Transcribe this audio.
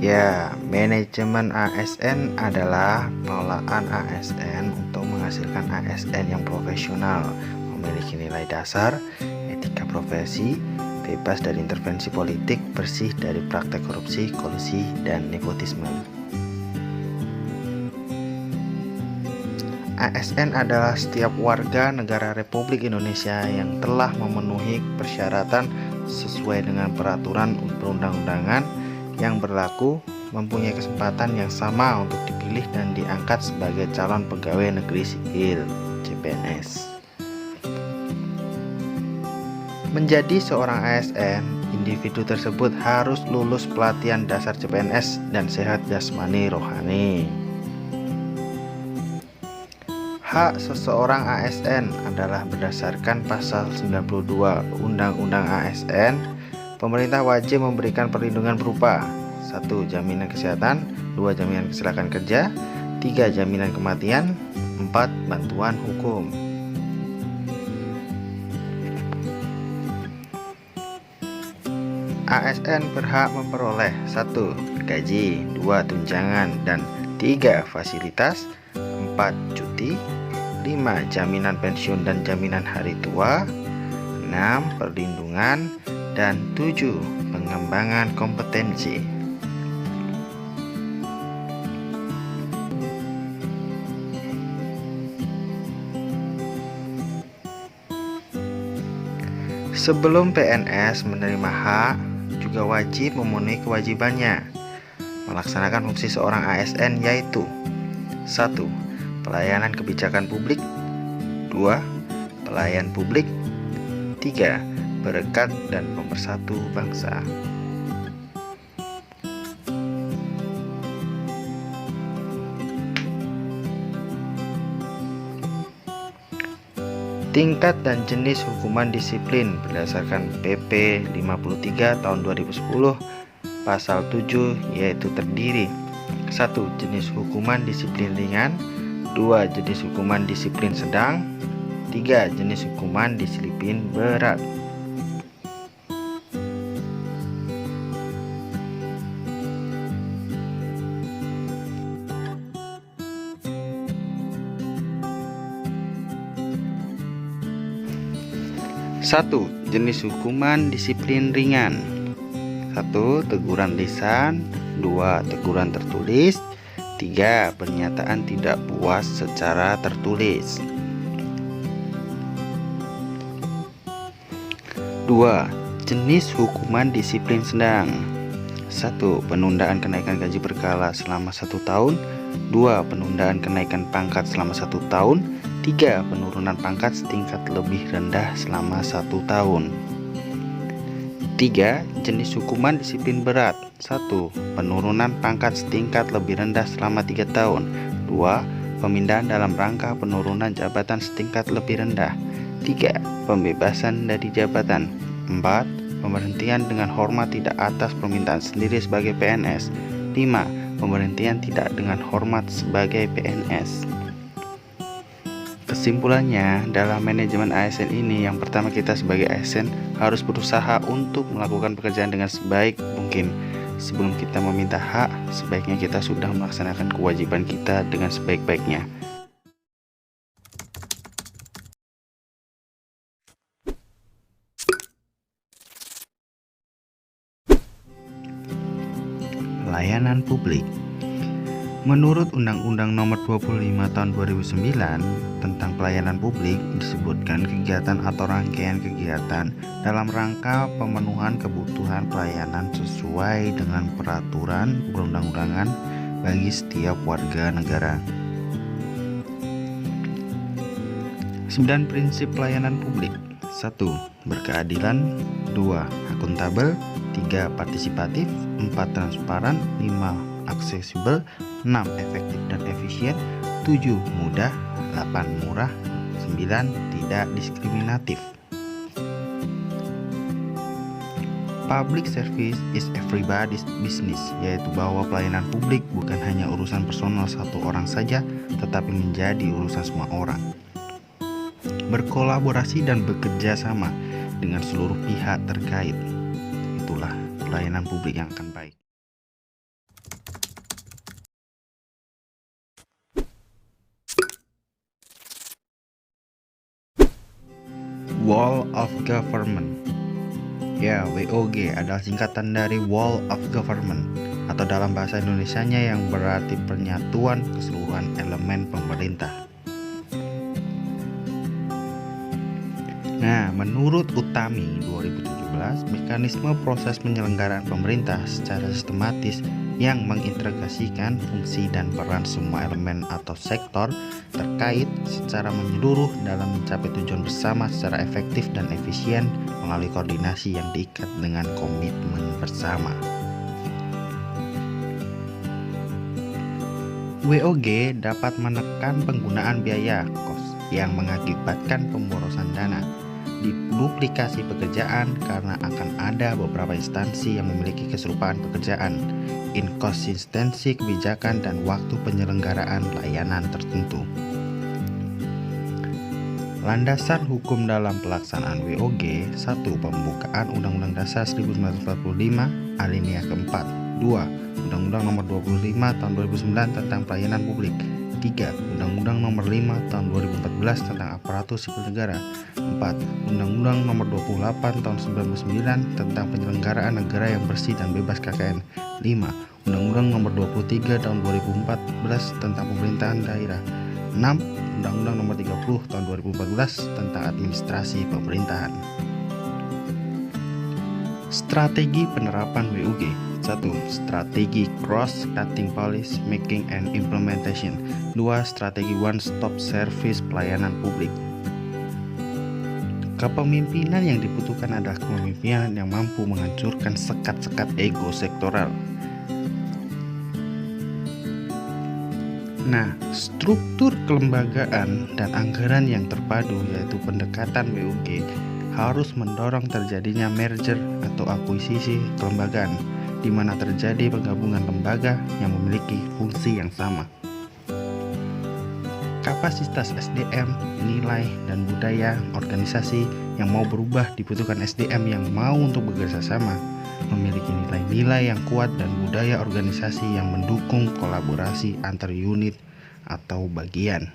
Ya, manajemen ASN adalah pengelolaan ASN untuk menghasilkan ASN yang profesional, memiliki nilai dasar, etika profesi, bebas dari intervensi politik, bersih dari praktek korupsi, kolusi, dan nepotisme. ASN adalah setiap warga negara Republik Indonesia yang telah memenuhi persyaratan sesuai dengan peraturan perundang-undangan yang berlaku, mempunyai kesempatan yang sama untuk dipilih dan diangkat sebagai calon pegawai negeri sipil (CPNS). Menjadi seorang ASN, individu tersebut harus lulus pelatihan dasar CPNS dan sehat jasmani rohani. Hak seseorang ASN adalah berdasarkan pasal 92 Undang-Undang ASN. Pemerintah wajib memberikan perlindungan berupa 1. Jaminan kesehatan, 2. Jaminan kecelakaan kerja, 3. Jaminan kematian, 4. Bantuan hukum. ASN berhak memperoleh 1. Gaji, 2. Tunjangan, dan 3. Fasilitas, 4. Cuti, 5. Jaminan pensiun dan jaminan hari tua, 6. Perlindungan, dan 7. Pengembangan kompetensi. Sebelum PNS menerima hak, juga wajib memenuhi kewajibannya melaksanakan fungsi seorang ASN, yaitu 1. Pelayanan kebijakan publik, 2. Pelayan publik, 3. Berekat dan pemersatu bangsa. Tingkat dan jenis hukuman disiplin berdasarkan PP 53 tahun 2010 pasal 7, yaitu terdiri 1. Jenis hukuman disiplin ringan, 2. Jenis hukuman disiplin sedang, 3. Jenis hukuman disiplin berat. Satu. Jenis hukuman disiplin ringan. 1. Teguran lisan, 2. Teguran tertulis, 3. Pernyataan tidak puas secara tertulis. 2. Jenis hukuman disiplin sedang. 1. Penundaan kenaikan gaji berkala selama 1 tahun, 2. Penundaan kenaikan pangkat selama 1 tahun, 3. Penurunan pangkat setingkat lebih rendah selama 1 tahun. 3. Jenis hukuman disiplin berat. 1. Penurunan pangkat setingkat lebih rendah selama 3 tahun. 2. Pemindahan dalam rangka penurunan jabatan setingkat lebih rendah. 3. Pembebasan dari jabatan. 4. Pemberhentian dengan hormat tidak atas permintaan sendiri sebagai PNS. 5. Pemberhentian tidak dengan hormat sebagai PNS. Kesimpulannya, dalam manajemen ASN ini, yang pertama, kita sebagai ASN harus berusaha untuk melakukan pekerjaan dengan sebaik mungkin. Sebelum kita meminta hak, sebaiknya kita sudah melaksanakan kewajiban kita dengan sebaik-baiknya. Pelayanan publik. Menurut Undang-Undang Nomor 25 Tahun 2009 tentang Pelayanan Publik, disebutkan kegiatan atau rangkaian kegiatan dalam rangka pemenuhan kebutuhan pelayanan sesuai dengan peraturan perundang-undangan bagi setiap warga negara. 9 prinsip pelayanan publik. 1. Berkeadilan, 2. Akuntabel, 3. Partisipatif, 4. Transparan, 5. Aksesibel, 6. Efektif dan efisien, 7. Mudah, 8. Murah, 9. Tidak diskriminatif. Public service is everybody's business, yaitu bahwa pelayanan publik bukan hanya urusan personal satu orang saja, tetapi menjadi urusan semua orang. Berkolaborasi dan bekerja sama dengan seluruh pihak terkait, itulah pelayanan publik yang akan baik. Wall of Government. Ya, WOG adalah singkatan dari Wall of Government, atau dalam bahasa Indonesianya yang berarti penyatuan keseluruhan elemen pemerintah. Nah, menurut Utami 2017, mekanisme proses penyelenggaraan pemerintah secara sistematis yang mengintegrasikan fungsi dan peran semua elemen atau sektor terkait secara menyeluruh dalam mencapai tujuan bersama secara efektif dan efisien melalui koordinasi yang diikat dengan komitmen bersama. WOG dapat menekan penggunaan biaya (kos) yang mengakibatkan pemborosan dana, duplikasi pekerjaan karena akan ada beberapa instansi yang memiliki keserupaan pekerjaan, inkonsistensi kebijakan dan waktu penyelenggaraan layanan tertentu. Landasan hukum dalam pelaksanaan WOG: 1. Pembukaan Undang-Undang Dasar 1945 alinea keempat. 2. Undang-Undang Nomor 25 Tahun 2009 tentang Pelayanan Publik. 3. Undang-Undang Nomor 5 Tahun 2014 tentang Aparatur Sipil Negara. 4. Undang-Undang Nomor 28 Tahun 1999 tentang Penyelenggaraan Negara yang Bersih dan Bebas KKN. 5. Undang-Undang Nomor 23 Tahun 2014 tentang Pemerintahan Daerah. 6. Undang-Undang Nomor 30 Tahun 2014 tentang Administrasi Pemerintahan. Strategi penerapan WOG. 1. Strategi cross-cutting policy making and implementation. 2. Strategi one-stop service pelayanan publik. Kepemimpinan yang dibutuhkan adalah kepemimpinan yang mampu menghancurkan sekat-sekat ego sektoral. Nah, struktur kelembagaan dan anggaran yang terpadu, yaitu pendekatan WOG, harus mendorong terjadinya merger atau akuisisi kelembagaan, di mana terjadi penggabungan lembaga yang memiliki fungsi yang sama. Kapasitas SDM, nilai, dan budaya organisasi yang mau berubah dibutuhkan SDM yang mau untuk bekerja sama, memiliki nilai-nilai yang kuat dan budaya organisasi yang mendukung kolaborasi antar unit atau bagian.